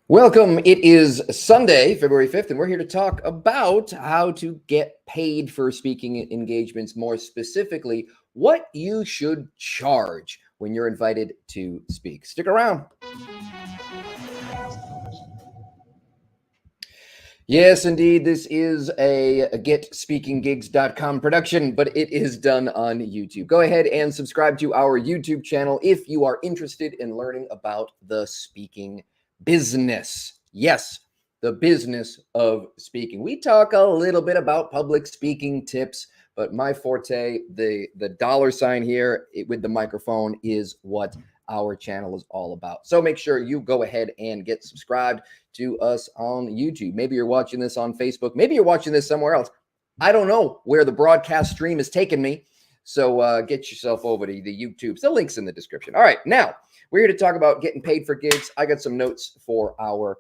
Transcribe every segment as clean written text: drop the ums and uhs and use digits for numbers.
Welcome. It is Sunday, February 5th, and we're here to talk about how to get paid for speaking engagements. More specifically, what you should charge when you're invited to speak. Stick around. Yes, indeed. This is a GetSpeakingGigs.com production, but it is done on YouTube. Go ahead and subscribe to our YouTube channel if you are interested in learning about the speaking business. Yes, the business of speaking. We talk a little bit about public speaking tips, but my forte, the dollar sign here with the microphone, is what our channel is all about. So make sure you go ahead and get subscribed to us on YouTube. Maybe you're watching this on Facebook. Maybe you're watching this somewhere else. I don't know where the broadcast stream is taking me. So get yourself over to the YouTube. The link's in the description. All right, now we're here to talk about getting paid for gigs. I got some notes for our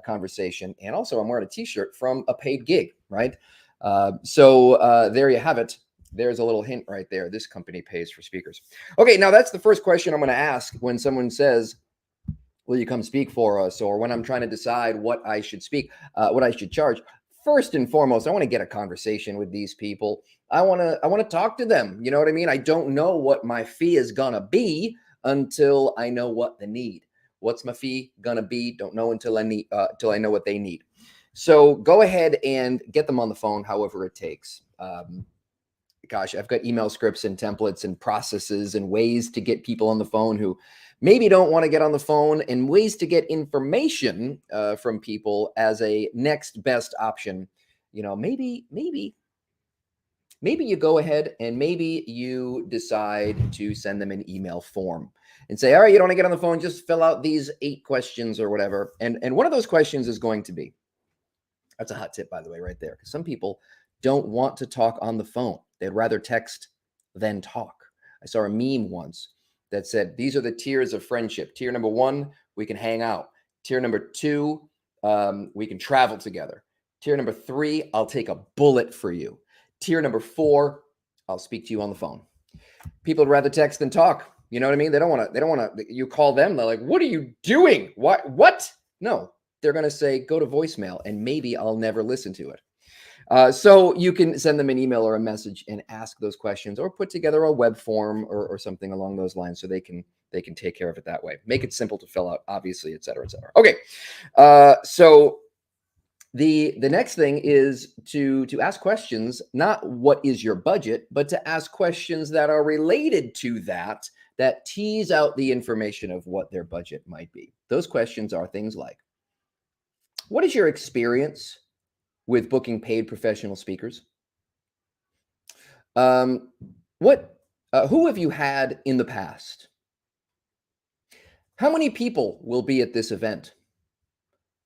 conversation. And also I'm wearing a t-shirt from a paid gig, right? So there you have it. There's a little hint right there. This company pays for speakers. Okay, now that's the first question I'm going to ask when someone says, will you come speak for us? Or when I'm trying to decide what I should what I should charge. First and foremost, I want to get a conversation with these people. I want to talk to them. You know what I mean? I don't know what my fee is going to be until I know what they need. What's my fee going to be? Don't know until I know what they need. So go ahead and get them on the phone, however it takes. Gosh, I've got email scripts and templates and processes and ways to get people on the phone who maybe don't want to get on the phone, and ways to get information from people as a next best option. You know, maybe you go ahead and maybe you decide to send them an email form and say, all right, you don't want to get on the phone, just fill out these 8 questions or whatever. And one of those questions is going to be, that's a hot tip, by the way, right there, because some people don't want to talk on the phone. They'd rather text than talk. I saw a meme once that said, these are the tiers of friendship. Tier number 1, we can hang out. Tier number 2, we can travel together. Tier number 3, I'll take a bullet for you. Tier number 4, I'll speak to you on the phone. People would rather text than talk. You know what I mean? They don't want to, you call them, they're like, what are you doing? What? No, they're going to say, go to voicemail, and maybe I'll never listen to it. So you can send them an email or a message and ask those questions, or put together a web form or something along those lines, so they can take care of it that way. Make it simple to fill out, obviously, et cetera, et cetera. Okay. So the next thing is to ask questions, not what is your budget, but to ask questions that are related to that tease out the information of what their budget might be. Those questions are things like, what is your experience with booking paid professional speakers? Who have you had in the past? How many people will be at this event?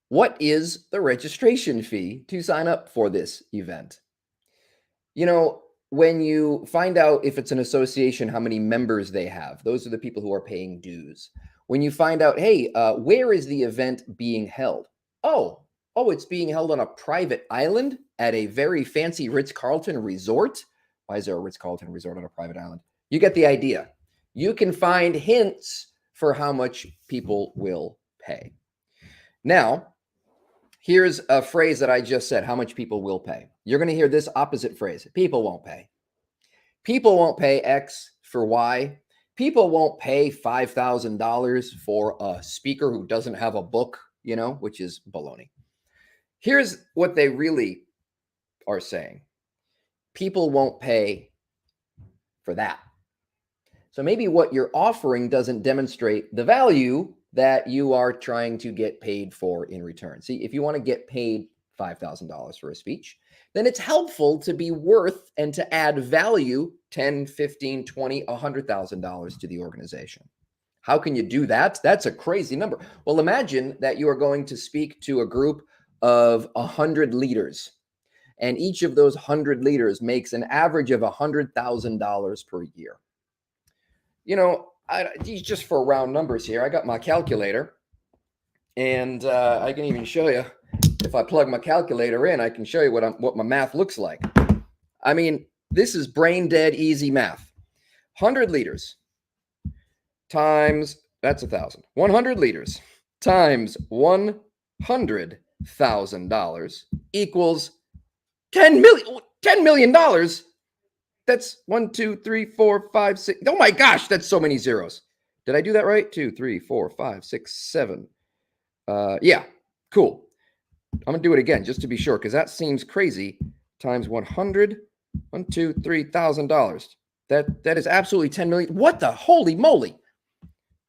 What is the registration fee to sign up for this event? You know, when you find out if it's an association, how many members they have, those are the people who are paying dues. When you find out, hey, where is the event being held? Oh, it's being held on a private island at a very fancy Ritz-Carlton resort. Why is there a Ritz-Carlton resort on a private island? You get the idea. You can find hints for how much people will pay. Now, here's a phrase that I just said, how much people will pay. You're going to hear this opposite phrase. People won't pay. People won't pay X for Y. People won't pay $5,000 for a speaker who doesn't have a book, you know, which is baloney. Here's what they really are saying. People won't pay for that. So maybe what you're offering doesn't demonstrate the value that you are trying to get paid for in return. See, if you want to get paid $5,000 for a speech, then it's helpful to be worth and to add value, $10, $15, $20, $100,000 to the organization. How can you do that? That's a crazy number. Well, imagine that you are going to speak to a group of 100 leaders, and each of those 100 leaders makes an average of $100,000 per year. You know, just for round numbers here, I got my calculator, and I can even show you, if I plug my calculator in, I can show you what my math looks like. I mean, this is brain dead easy math. 100 liters times, that's 1,000. 100 liters times 1 $100,000 equals $10 million. That's 1, 2, 3, 4, 5, 6. Oh my gosh, that's so many zeros. Did I do that right? 2, 3, 4, 5, 6, 7. Yeah, cool. I'm gonna do it again just to be sure, because that seems crazy. Times 100, $1,000. That is absolutely 10 million. What the holy moly?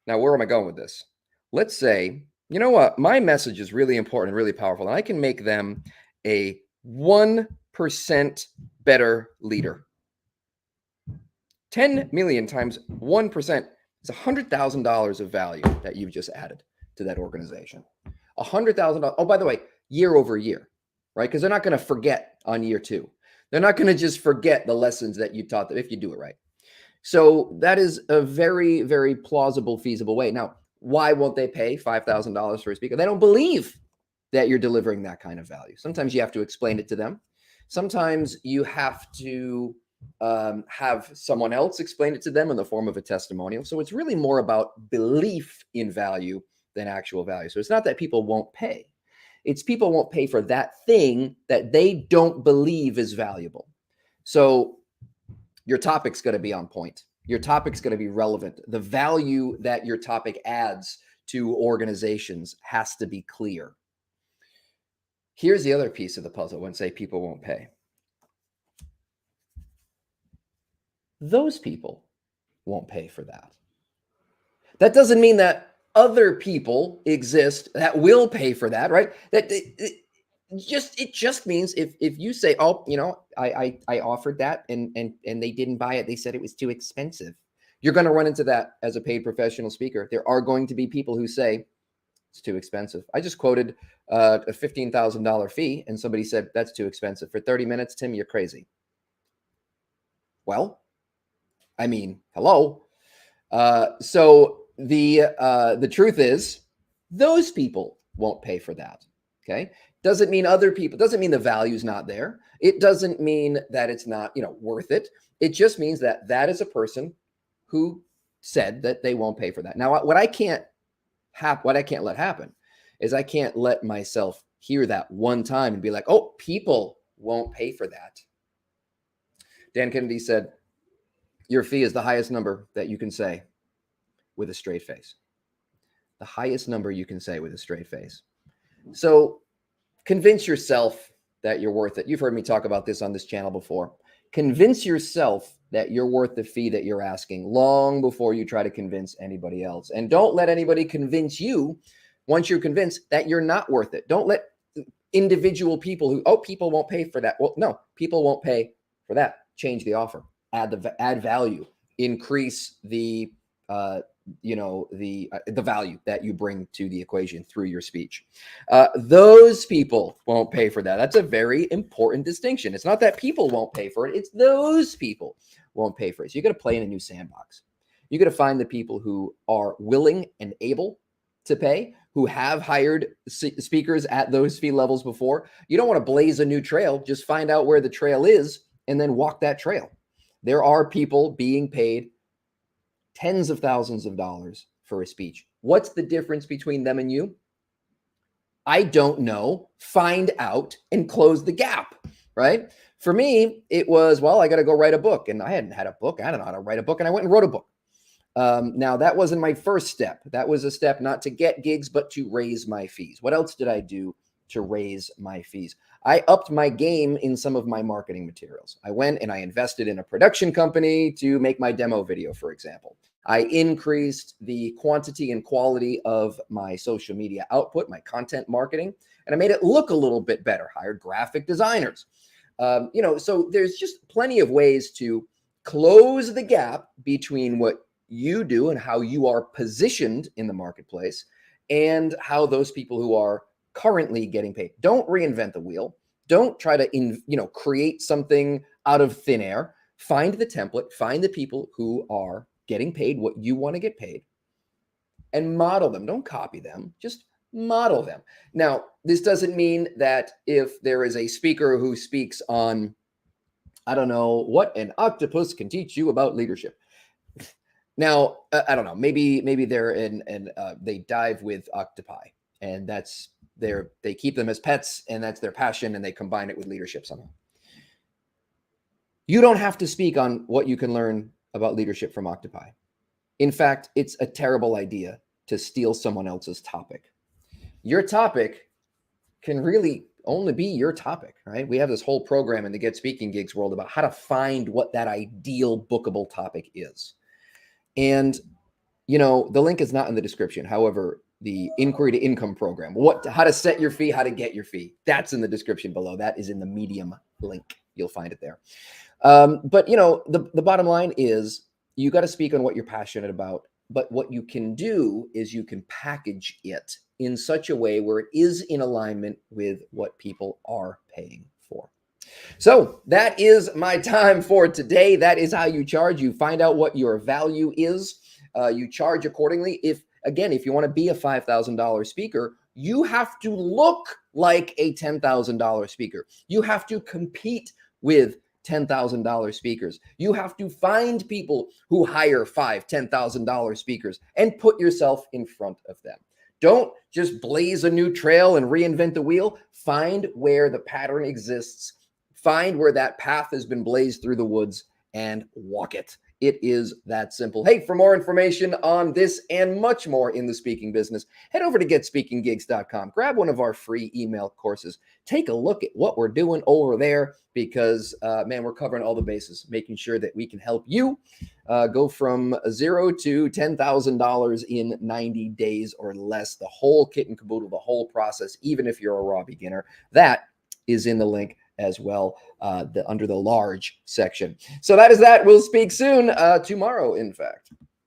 Now, where am I going with this? Let's say, you know what? My message is really important and really powerful, and I can make them a 1% better leader. 10 million times 1% is $100,000 of value that you've just added to that organization. $100,000. Oh, by the way, year over year, right? Because they're not going to forget on year 2. They're not going to just forget the lessons that you taught them if you do it right. So that is a very, very plausible, feasible way. Now, why won't they pay $5,000 for a speaker? They don't believe that you're delivering that kind of value. Sometimes you have to explain it to them. Sometimes you have to have someone else explain it to them in the form of a testimonial. So it's really more about belief in value than actual value. So it's not that people won't pay. It's people won't pay for that thing that they don't believe is valuable. So your topic's going to be on point. Your topic's going to be relevant. The value that your topic adds to organizations has to be clear. Here's the other piece of the puzzle when say people won't pay. Those people won't pay for that. That doesn't mean that other people exist that will pay for that, right? That it just means if you say, oh, you know, I offered that and they didn't buy it. They said it was too expensive. You're going to run into that as a paid professional speaker. There are going to be people who say it's too expensive. I just quoted a $15,000 fee and somebody said that's too expensive for 30 minutes. Tim, you're crazy. Well, I mean, hello. So the truth is those people won't pay for that. Okay. Doesn't mean other people, doesn't mean the value's not there. It doesn't mean that it's not, worth it. It just means that that is a person who said that they won't pay for that. Now, what I can't let happen is I can't let myself hear that one time and be like, oh, people won't pay for that. Dan Kennedy said, your fee is the highest number that you can say with a straight face. The highest number you can say with a straight face. So convince yourself that you're worth it. You've heard me talk about this on this channel before. Convince yourself that you're worth the fee that you're asking long before you try to convince anybody else. And don't let anybody convince you once you're convinced that you're not worth it. Don't let individual people who, oh, people won't pay for that. Well, no, people won't pay for that. Change the offer, add value, increase the value that you bring to the equation through your speech. Those people won't pay for that. That's a very important distinction. It's not that people won't pay for it. It's those people won't pay for it. So you got to play in a new sandbox. You got to find the people who are willing and able to pay, who have hired speakers at those fee levels before. You don't want to blaze a new trail. Just find out where the trail is and then walk that trail. There are people being paid tens of thousands of dollars for a speech. What's the difference between them and you? I don't know. Find out and close the gap, right? For me, it was, well, I got to go write a book. And I hadn't had a book. I don't know how to write a book. And I went and wrote a book. Now, that wasn't my first step. That was a step not to get gigs, but to raise my fees. What else did I do to raise my fees? I upped my game in some of my marketing materials. I went and I invested in a production company to make my demo video, for example. I increased the quantity and quality of my social media output, my content marketing, and I made it look a little bit better, hired graphic designers. So there's just plenty of ways to close the gap between what you do and how you are positioned in the marketplace and how those people who are currently getting paid. Don't reinvent the wheel. Don't try to create something out of thin air. Find the template, find the people who are getting paid what you want to get paid and model them. Don't copy them, just model them. Now, this doesn't mean that if there is a speaker who speaks on, I don't know, what an octopus can teach you about leadership. Now, I don't know, maybe they're they dive with octopi, and that's they keep them as pets, and that's their passion, and they combine it with leadership somehow. You don't have to speak on what you can learn about leadership from Octopi. In fact, it's a terrible idea to steal someone else's topic. Your topic can really only be your topic, right? We have this whole program in the Get Speaking Gigs world about how to find what that ideal bookable topic is. And, the link is not in the description. However, the Inquiry to Income program, how to set your fee, how to get your fee, that's in the description below. That is in the Medium link. You'll find it there. But, the bottom line is you got to speak on what you're passionate about. But what you can do is you can package it in such a way where it is in alignment with what people are paying for. So that is my time for today. That is how you charge. You find out what your value is. You charge accordingly. If you want to be a $5,000 speaker, you have to look like a $10,000 speaker. You have to compete with $10,000 speakers. You have to find people who hire $5,000, $10,000 speakers and put yourself in front of them. Don't just blaze a new trail and reinvent the wheel. Find where the pattern exists. Find where that path has been blazed through the woods and walk it. It is that simple. Hey, for more information on this and much more in the speaking business, head over to getspeakinggigs.com. Grab one of our free email courses. Take a look at what we're doing over there because, we're covering all the bases, making sure that we can help you go from $0 to $10,000 in 90 days or less. The whole kit and caboodle, the whole process, even if you're a raw beginner. That is in the link as well, under the large section. So that is that. We'll speak soon, tomorrow, in fact.